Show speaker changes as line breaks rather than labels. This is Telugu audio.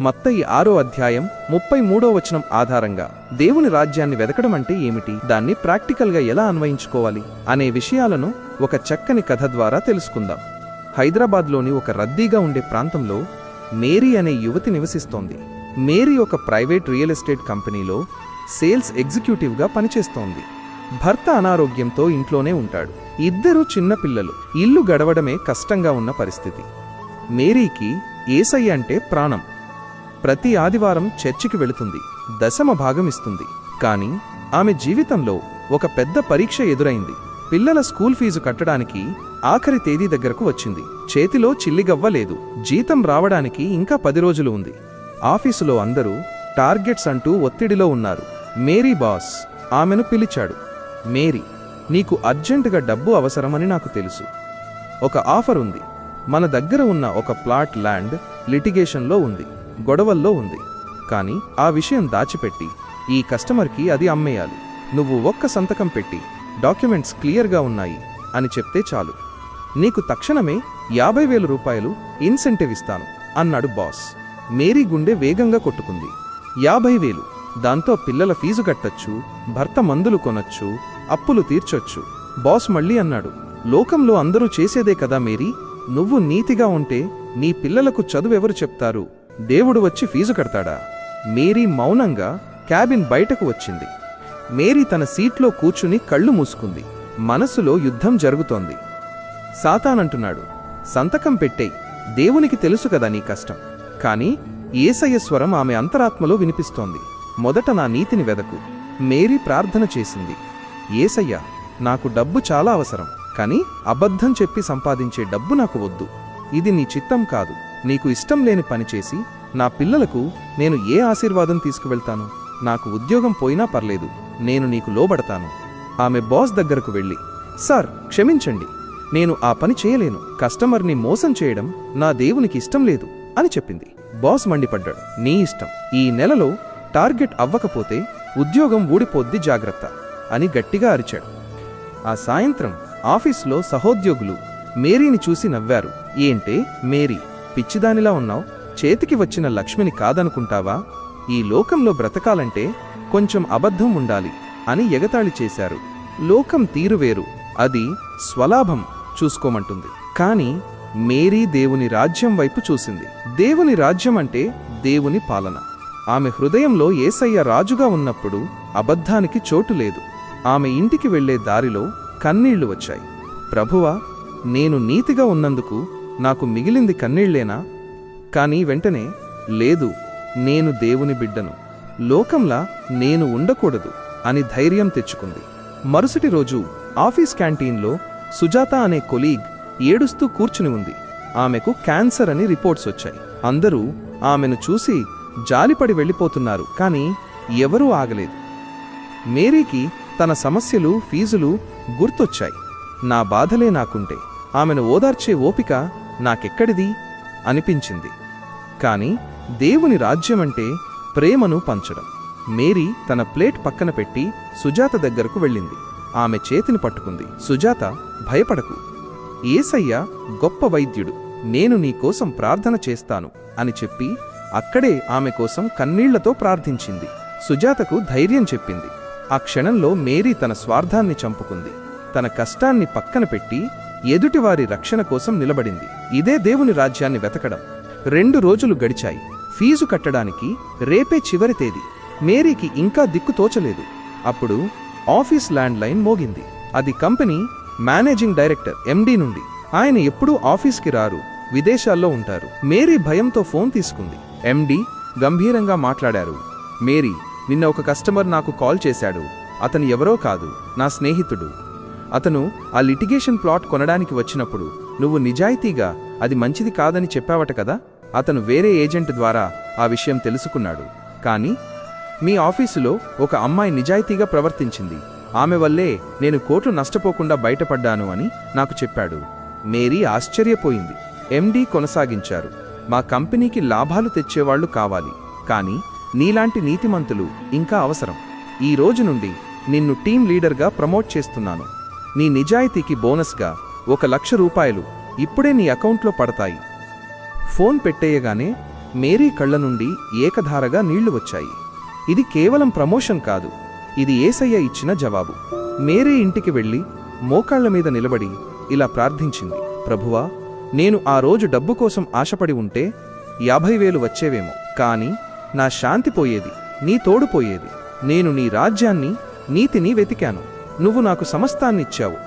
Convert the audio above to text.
మత్తయి 6వ అధ్యాయం 33వ వచనం ఆధారంగా దేవుని రాజ్యాన్ని వెదకడం అంటే ఏమిటి, దాన్ని ప్రాక్టికల్గా ఎలా అన్వయించుకోవాలి అనే విషయాలను ఒక చక్కని కథ ద్వారా తెలుసుకుందాం. హైదరాబాద్లోని ఒక రద్దీగా ఉండే ప్రాంతంలో మేరీ అనే యువతి నివసిస్తోంది. మేరీ ఒక ప్రైవేట్ రియల్ ఎస్టేట్ కంపెనీలో సేల్స్ ఎగ్జిక్యూటివ్గా పనిచేస్తోంది. భర్త అనారోగ్యంతో ఇంట్లోనే ఉంటాడు. ఇద్దరూ చిన్నపిల్లలు. ఇల్లు గడవడమే కష్టంగా ఉన్న పరిస్థితి. మేరీకి యేసయ్య అంటే ప్రాణం. ప్రతి ఆదివారం చర్చికి వెళుతుంది, దశమ భాగం ఇస్తుంది. కానీ ఆమె జీవితంలో ఒక పెద్ద పరీక్ష ఎదురైంది. పిల్లల స్కూల్ ఫీజు కట్టడానికి ఆఖరి తేదీ దగ్గరకు వచ్చింది. చేతిలో చిల్లిగవ్వ లేదు. జీతం రావడానికి ఇంకా 10 రోజులు ఉంది. ఆఫీసులో అందరూ టార్గెట్స్ అంటూ ఒత్తిడిలో ఉన్నారు. మేరీ బాస్ ఆమెను పిలిచాడు. మేరీ, నీకు అర్జెంటుగా డబ్బు అవసరమని నాకు తెలుసు. ఒక ఆఫర్ ఉంది. మన దగ్గర ఉన్న ఒక ప్లాట్ ల్యాండ్ లిటిగేషన్లో ఉంది, గొడవల్లో ఉంది. కానీ ఆ విషయం దాచిపెట్టి ఈ కస్టమర్కి అది అమ్మేయాలి. నువ్వు ఒక్క సంతకం పెట్టి డాక్యుమెంట్స్ క్లియర్గా ఉన్నాయి అని చెప్తే చాలు. నీకు తక్షణమే 50,000 రూపాయలు ఇన్సెంటివ్ ఇస్తాను అన్నాడు బాస్. మేరీ గుండె వేగంగా కొట్టుకుంది. 50,000! దాంతో పిల్లల ఫీజు కట్టొచ్చు, భర్త మందులు కొనొచ్చు, అప్పులు తీర్చొచ్చు. బాస్ మళ్ళీ అన్నాడు, లోకంలో అందరూ చేసేదే కదా మేరీ. నువ్వు నీతిగా ఉంటే నీ పిల్లలకు చదువెవరు చెప్తారు? దేవుడు వచ్చి ఫీజు కడతాడా? మేరీ మౌనంగా క్యాబిన్ బయటకు వచ్చింది. మేరీ తన సీట్లో కూర్చుని కళ్ళు మూసుకుంది. మనసులో యుద్ధం జరుగుతోంది. సాతానంటున్నాడు, సంతకం పెట్టేయ్, దేవునికి తెలుసు కదా నీ కష్టం. కాని యేసయ్య స్వరం ఆమె అంతరాత్మలో వినిపిస్తోంది. మొదట నా నీతిని వెదకు. మేరీ ప్రార్థన చేసింది, యేసయ్య, నాకు డబ్బు చాలా అవసరం, కాని అబద్ధం చెప్పి సంపాదించే డబ్బు నాకు వద్దు. ఇది నీ చిత్తం కాదు. నీకు ఇష్టం లేని పనిచేసి నా పిల్లలకు నేను ఏ ఆశీర్వాదం తీసుకువెళ్తాను? నాకు ఉద్యోగం పోయినా పర్లేదు, నేను నీకు లోబడతాను. ఆమె బాస్ దగ్గరకు వెళ్ళి, సార్ క్షమించండి, నేను ఆ పని చేయలేను. కస్టమర్ని మోసం చేయడం నా దేవునికి ఇష్టం లేదు అని చెప్పింది. బాస్ మండిపడ్డాడు, నీ ఇష్టం. ఈ నెలలో టార్గెట్ అవ్వకపోతే ఉద్యోగం ఊడిపోద్ది, జాగ్రత్త అని గట్టిగా అరిచాడు. ఆ సాయంత్రం ఆఫీస్లో సహోద్యోగులు మేరీని చూసి నవ్వారు. ఏంటే మేరీ, పిచ్చిదానిలా ఉన్నావు? చేతికి వచ్చిన లక్ష్మిని కాదనుకుంటావా? ఈ లోకంలో బ్రతకాలంటే కొంచెం అబద్ధం ఉండాలి అని ఎగతాళి చేశారు. లోకం తీరువేరు, అది స్వలాభం చూసుకోమంటుంది. కాని మేరీ దేవుని రాజ్యం వైపు చూసింది. దేవుని రాజ్యం అంటే దేవుని పాలన. ఆమె హృదయంలో యేసయ్య రాజుగా ఉన్నప్పుడు అబద్ధానికి చోటు లేదు. ఆమె ఇంటికి వెళ్లే దారిలో కన్నీళ్లు వచ్చాయి. ప్రభువా, నేను నీతిగా ఉన్నందుకు నాకు మిగిలింది కన్నీళ్లేనా? కాని వెంటనే, లేదు, నేను దేవుని బిడ్డను, లోకంలా నేను ఉండకూడదు అని ధైర్యం తెచ్చుకుంది. మరుసటి రోజు ఆఫీస్ క్యాంటీన్లో సుజాత అనే కొలీగ్ ఏడుస్తూ కూర్చుని ఉంది. ఆమెకు క్యాన్సర్ అని రిపోర్ట్స్ వచ్చాయి. అందరూ ఆమెను చూసి జాలిపడి వెళ్ళిపోతున్నారు, కానీ ఎవరూ ఆగలేదు. మేరీకి తన సమస్యలు, ఫీజులు గుర్తొచ్చాయి. నా బాధలే నాకుంటే ఆమెను ఓదార్చే ఓపిక నాకెక్కడిది అనిపించింది. కాని దేవుని రాజ్యమంటే ప్రేమను పంచడం. మేరీ తన ప్లేట్ పక్కన పెట్టి సుజాత దగ్గరకు వెళ్ళింది. ఆమె చేతిని పట్టుకుంది. సుజాత, భయపడకు, యేసయ్య గొప్ప వైద్యుడు, నేను నీకోసం ప్రార్థన చేస్తాను అని చెప్పి అక్కడే ఆమె కోసం కన్నీళ్లతో ప్రార్థించింది. సుజాతకు ధైర్యం చెప్పింది. ఆ క్షణంలో మేరీ తన స్వార్థాన్ని చంపుకుంది. తన కష్టాన్ని పక్కన పెట్టి ఎదుటివారి రక్షణ కోసం నిలబడింది. ఇదే దేవుని రాజ్యాన్ని వెతకడం. 2 రోజులు గడిచాయి. ఫీజు కట్టడానికి రేపే చివరి తేదీ. మేరీకి ఇంకా దిక్కు తోచలేదు. అప్పుడు ఆఫీస్ ల్యాండ్ లైన్ మోగింది. అది కంపెనీ మేనేజింగ్ డైరెక్టర్ ఎండి నుండి. ఆయన ఎప్పుడూ ఆఫీస్కి రారు, విదేశాల్లో ఉంటారు. మేరీ భయంతో ఫోన్ తీసుకుంది. ఎండి గంభీరంగా మాట్లాడారు. మేరీ, నిన్న ఒక కస్టమర్ నాకు కాల్ చేశాడు. అతను ఎవరో కాదు, నా స్నేహితుడు. అతను ఆ లిటిగేషన్ ప్లాట్ కొనడానికి వచ్చినప్పుడు నువ్వు నిజాయితీగా అది మంచిది కాదని చెప్పావట కదా. అతను వేరే ఏజెంట్ ద్వారా ఆ విషయం తెలుసుకున్నాడు. కానీ మీ ఆఫీసులో ఒక అమ్మాయి నిజాయితీగా ప్రవర్తించింది. ఆమె వల్లే నేను కోట్లు నష్టపోకుండా బయటపడ్డాను అని నాకు చెప్పాడు. మేరీ ఆశ్చర్యపోయింది. ఎండి కొనసాగించారు, మా కంపెనీకి లాభాలు తెచ్చేవాళ్లు కావాలి, కానీ నీలాంటి నీతిమంతులు ఇంకా అవసరం. ఈ రోజు నుండి నిన్ను టీం లీడర్గా ప్రమోట్ చేస్తున్నాను. నీ నిజాయితీకి బోనస్గా 1,00,000 రూపాయలు ఇప్పుడే నీ అకౌంట్లో పడతాయి. ఫోన్ పెట్టేయగానే మేరీ కళ్ళ నుండి ఏకధారగా నీళ్లు వచ్చాయి. ఇది కేవలం ప్రమోషన్ కాదు, ఇది యేసయ్య ఇచ్చిన జవాబు. మేరీ ఇంటికి వెళ్లి మోకాళ్ల మీద నిలబడి ఇలా ప్రార్థించింది, ప్రభువా, నేను ఆ రోజు డబ్బు కోసం ఆశపడి ఉంటే 50,000 వచ్చేవేమో, కాని నా శాంతి పోయేది, నీ తోడు పోయేది. నేను నీ రాజ్యాన్ని, నీతిని వెతికాను. నువ్వు నాకు సమస్తాన్నిచ్చావు.